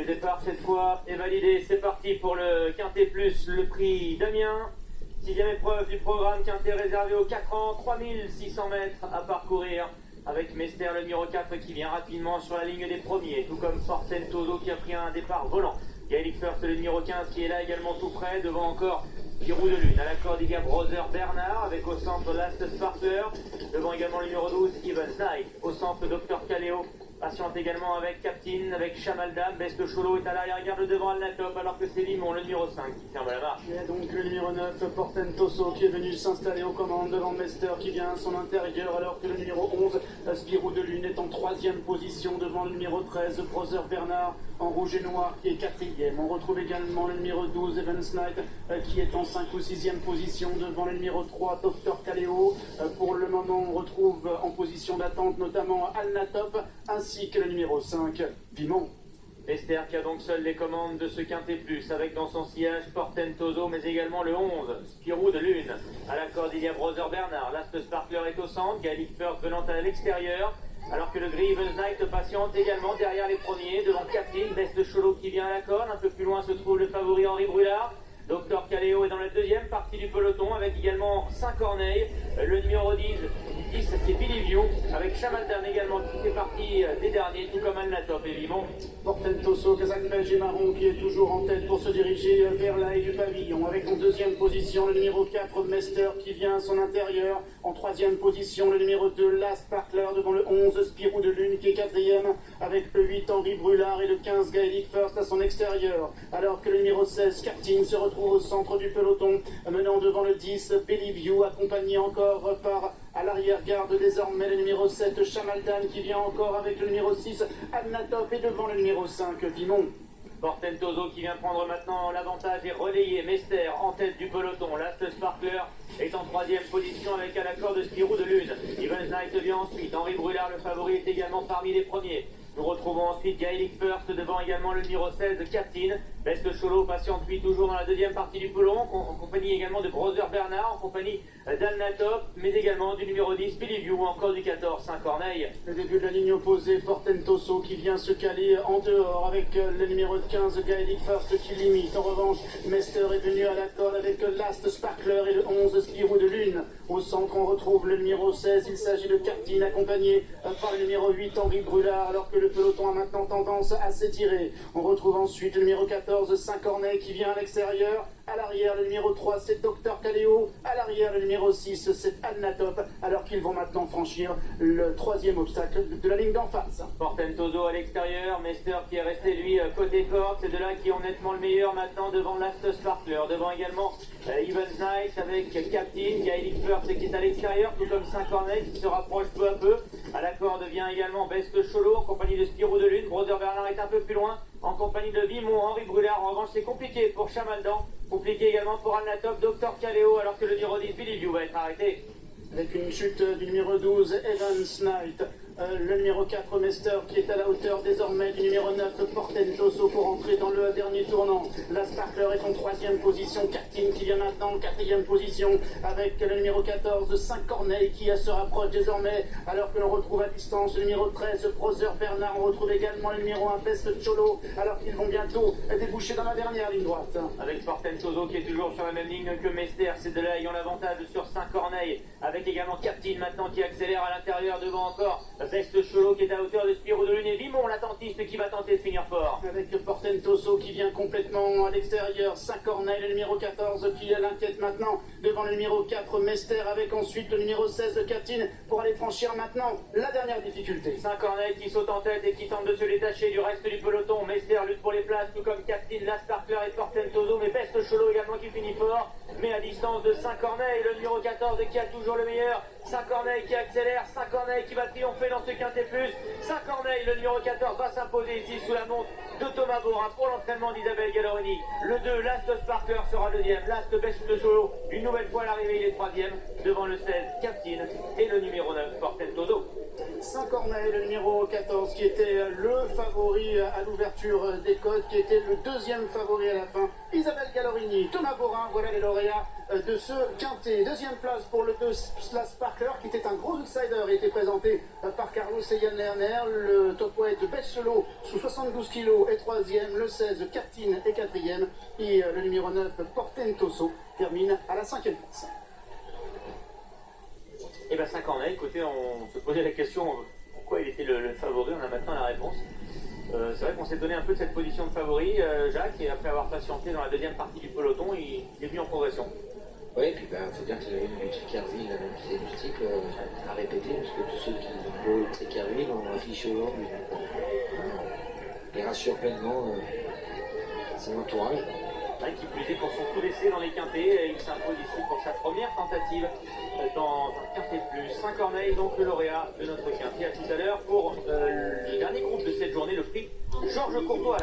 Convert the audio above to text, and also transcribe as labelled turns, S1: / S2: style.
S1: le départ cette fois est validé. C'est parti pour le Quintet Plus, le prix Damien. 6e épreuve du programme Quintet réservé aux 4 ans, 3600 mètres à parcourir. Avec Mester, le numéro 4, qui vient rapidement sur la ligne des premiers, tout comme Portentoso qui a pris un départ volant. Gaelic First, le numéro 15, qui est là également tout près, devant encore Pirou de Lune. À la corde, il y a Brother Bernard, avec au centre Last Sparkler, devant également le numéro 12, Even Knight. Au centre, Dr Kaleo patiente également avec Captain, avec Chamaldam. Best Cholo est à l'arrière, regarde devant Alnatop, alors que c'est Limon, le numéro 5, qui ferme la marche.
S2: Il y a donc le numéro 9, Portentoso, qui est venu s'installer aux commandes devant Mester, qui vient à son intérieur, alors que le numéro 11, Spirou de Lune, est en 3e position devant le numéro 13, Brother Bernard, en rouge et noir, qui est 4e. On retrouve également le numéro 12, Evans Knight, qui est en 5 ou 6e position devant le numéro 3, Dr Kaleo. Pour le moment, on retrouve en position d'attente notamment Alnatop, ainsi que le numéro 5, Vimon.
S1: Mester qui a donc seul les commandes de ce Quintet Plus, avec dans son sillage Portentoso, mais également le 11, Spirou de Lune. À la corde, il y a Brother Bernard. Last Sparkler est au centre, Gaelic First venant à l'extérieur, alors que le gris Evans Knight patiente également derrière les premiers, devant Captain, Best Cholo qui vient à la corde. Un peu plus loin se trouve le favori Henri Brulard. Dr Kaleo est dans la deuxième partie du peloton, avec également Saint-Corneille, le numéro 10 c'est Billy View, avec Chamaldam également qui fait partie des derniers, tout comme Alnatop et Vimon.
S2: Portentoso, Kazakh belge et marron, qui est toujours en tête pour se diriger vers l'œil du pavillon, avec en 2e position le numéro 4, Mester, qui vient à son intérieur. En 3e position, le numéro 2, Last Sparkler, devant le 11, Spirou de Lune, qui est 4e, avec le 8, Henri Brulard, et le 15, Gaelic First à son extérieur. Alors que le numéro 16, Karting, se retrouve au centre du peloton, menant devant le 10, Billy View, accompagné encore par, à l'arrière-garde désormais, le numéro 7, Chamaldam, qui vient encore avec le numéro 6, Alnatop, et devant le numéro 5, Vimon.
S1: Portentoso qui vient prendre maintenant l'avantage et relayer Mester en tête du peloton. Last Sparkler est en 3e position avec à la corde de Spirou de Lune. Evans Knight vient ensuite. Henri Brulard, le favori, est également parmi les premiers. Nous retrouvons ensuite Gaelic First devant également le numéro 16 de Captain. Best Cholo patiente lui toujours dans la deuxième partie du peloton, en compagnie également de Brother Bernard, en compagnie d'Alnatop, mais également du numéro 10 Billy View ou encore du 14 Saint-Corneille.
S2: Le début de la ligne opposée, Portentoso qui vient se caler en dehors avec le numéro 15 Gaelic First qui limite. En revanche, Mester est venu à la corde avec Last Sparkler et le 11 Spirou de Lune. Au centre, on retrouve le numéro 16, il s'agit de Captain, accompagné par le numéro 8 Henri Brulard, alors que le peloton a maintenant tendance à s'étirer. On retrouve ensuite le numéro 14 Saint-Corneille qui vient à l'extérieur. À l'arrière, le numéro 3, c'est Dr Kaleo. À l'arrière, le numéro 6, c'est Alnatop. Alors qu'ils vont maintenant franchir le 3e obstacle de la ligne d'en face.
S1: Portentoso à l'extérieur, Mester qui est resté lui côté corde. C'est de là qui est honnêtement le meilleur maintenant devant Last Sparkler. Devant également Evans Knight avec Captain, Gaelic First qui est à l'extérieur, tout comme Saint-Corneille qui se rapproche peu à peu. À la corde vient également Best Cholo en compagnie de Spirou de Lune. Brother Bernard est un peu plus loin en compagnie de Vimon, Henri Brulard. En revanche, c'est compliqué pour Chamaldam. Compliqué également pour Alnatop, Dr Kaleo, alors que le numéro 10 Billy View va être arrêté.
S2: Avec une chute du numéro 12, Evans Knight. Le numéro 4, Mester, qui est à la hauteur désormais du numéro 9, Portentoso, pour entrer dans le dernier tournant. La Sparkler est en 3e position, Captain qui vient maintenant en 4e position, avec le numéro 14, Saint-Corneille, qui se rapproche désormais, alors que l'on retrouve à distance le numéro 13, Brother Bernard. On retrouve également le numéro 1, Best Cholo, alors qu'ils vont bientôt déboucher dans la dernière ligne droite.
S1: Avec Portentoso qui est toujours sur la même ligne que Mester, c'est de là ayant l'avantage sur Saint-Corneille, avec également Captain maintenant qui accélère à l'intérieur, devant encore Best Cholo qui est à hauteur de Spirou de Lune, et Vimon, l'attentiste, qui va tenter de finir fort.
S2: Avec Portentoso qui vient complètement à l'extérieur, Saint-Corneille, le numéro 14 qui l'inquiète maintenant devant le numéro 4 Mester, avec ensuite le numéro 16 Captain pour aller franchir maintenant la dernière difficulté.
S1: Saint-Corneille qui saute en tête et qui tente de se détacher du reste du peloton. Mester lutte pour les places, tout comme Captain, Last Sparkler et Portentoso, mais Best Cholo également qui finit fort, mais à distance de Saint-Corneille, le numéro 14 qui a toujours le meilleur. Saint-Corneille qui accélère, Saint-Corneille qui va triompher dans ce Quintet Plus. Saint-Corneille, le numéro 14, va s'imposer ici sous la montre de Thomas Borin pour l'entraînement d'Isabelle Gallorini. Le 2, Last Sparkler sera deuxième. Last Best Cholo, une nouvelle fois à l'arrivée, il est troisième, devant le 16, Captain, et le numéro 9, Portentoso.
S2: Saint-Corneille, le numéro 14, qui était le favori à l'ouverture des codes, qui était le deuxième favori à la fin. Isabelle Gallorini, Thomas Borin, voilà les lauréats de ce quintet. Deuxième place pour le 2 Last Sparkler, qui était un gros outsider, et était présenté par par Carlos et Yann Lerner. Le top weight de Bechelot sous 72 kg est 3e. Le 16, Cartine est 4e. Et le numéro 9, Portentoso, termine à la 5e place.
S1: Et bien 5 en est, écoutez, on se posait la question pourquoi il était le favori, on a maintenant la réponse. C'est vrai qu'on s'est donné un peu de cette position de favori, Jacques, et après avoir patienté dans la deuxième partie du peloton, il est venu en progression.
S3: Oui, et puis il faut dire que le Trickerville, c'est du style à répéter, parce que tous ceux qui ont le Trickerville ont affiché au long, il rassure pleinement son entourage.
S1: Qui plus est pour son coup d'essai dans les quintés, il s'impose ici pour sa première tentative dans un quintet plus. Saint-Corneille, donc le lauréat de notre quintet. À tout à l'heure pour le dernier groupe de cette journée, le prix Georges Courtois.